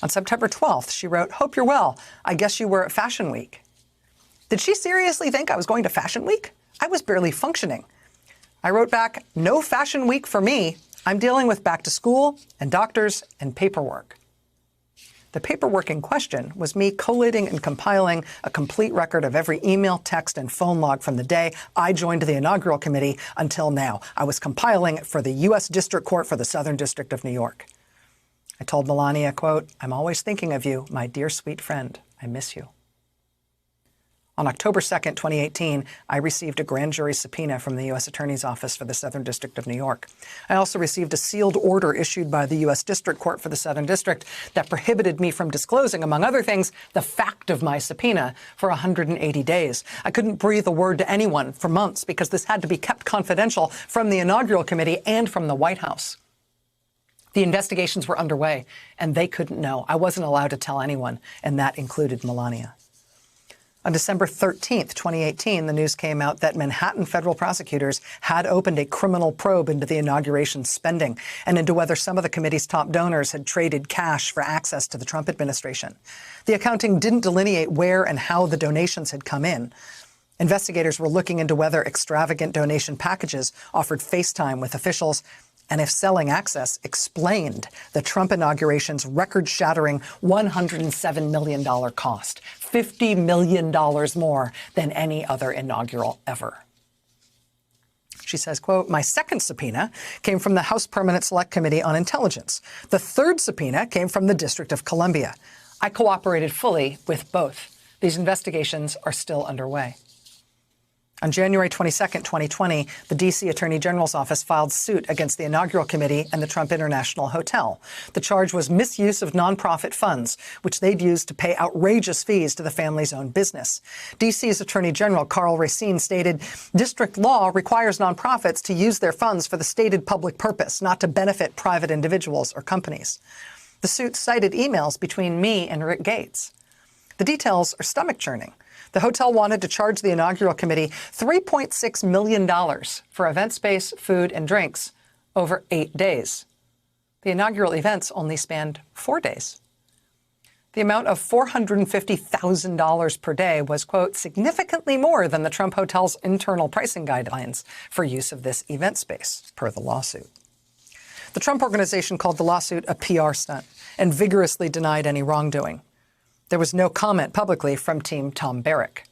On September 12th, she wrote, "Hope you're well. I guess you were at Fashion Week." Did she seriously think I was going to Fashion Week? I was barely functioning. I wrote back, "No Fashion Week for me. I'm dealing with back to school and doctors and paperwork." The paperwork in question was me collating and compiling a complete record of every email, text, and phone log from the day I joined the inaugural committee until now. I was compiling it for the U.S. District Court for the Southern District of New York. I told Melania, quote, "I'm always thinking of you, my dear sweet friend. I miss you." On October 2nd, 2018, I received a grand jury subpoena from the U.S. Attorney's Office for the Southern District of New York. I also received a sealed order issued by the U.S. District Court for the Southern District that prohibited me from disclosing, among other things, the fact of my subpoena for 180 days. I couldn't breathe a word to anyone for months because this had to be kept confidential from the inaugural committee and from the White House. The investigations were underway, and they couldn't know. I wasn't allowed to tell anyone, and that included Melania. On December 13th, 2018, the news came out that Manhattan federal prosecutors had opened a criminal probe into the inauguration spending and into whether some of the committee's top donors had traded cash for access to the Trump administration. The accounting didn't delineate where and how the donations had come in. Investigators were looking into whether extravagant donation packages offered FaceTime with officials and if selling access explained the Trump inauguration's record-shattering $107 million cost, $50 million more than any other inaugural ever. She says, quote, "My second subpoena came from the House Permanent Select Committee on Intelligence. The third subpoena came from the District of Columbia. I cooperated fully with both. These investigations are still underway." On January 22nd, 2020, the D.C. Attorney General's office filed suit against the inaugural committee and the Trump International Hotel. The charge was misuse of nonprofit funds, which they'd used to pay outrageous fees to the family's own business. D.C.'s Attorney General Karl Racine stated, "District law requires nonprofits to use their funds for the stated public purpose, not to benefit private individuals or companies." The suit cited emails between me and Rick Gates. The details are stomach-churning. The hotel wanted to charge the inaugural committee $3.6 million for event space, food, and drinks over 8 days. The inaugural events only spanned 4 days. The amount of $450,000 per day was, quote, "significantly more than the Trump Hotel's internal pricing guidelines for use of this event space," per the lawsuit. The Trump Organization called the lawsuit a PR stunt and vigorously denied any wrongdoing. There was no comment publicly from Team Tom Barrack.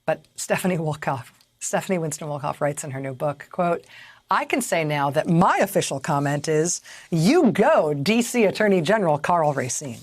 But Stephanie Winston Wolkoff writes in her new book, quote, "I can say now that my official comment is, you go, D.C. Attorney General Karl Racine."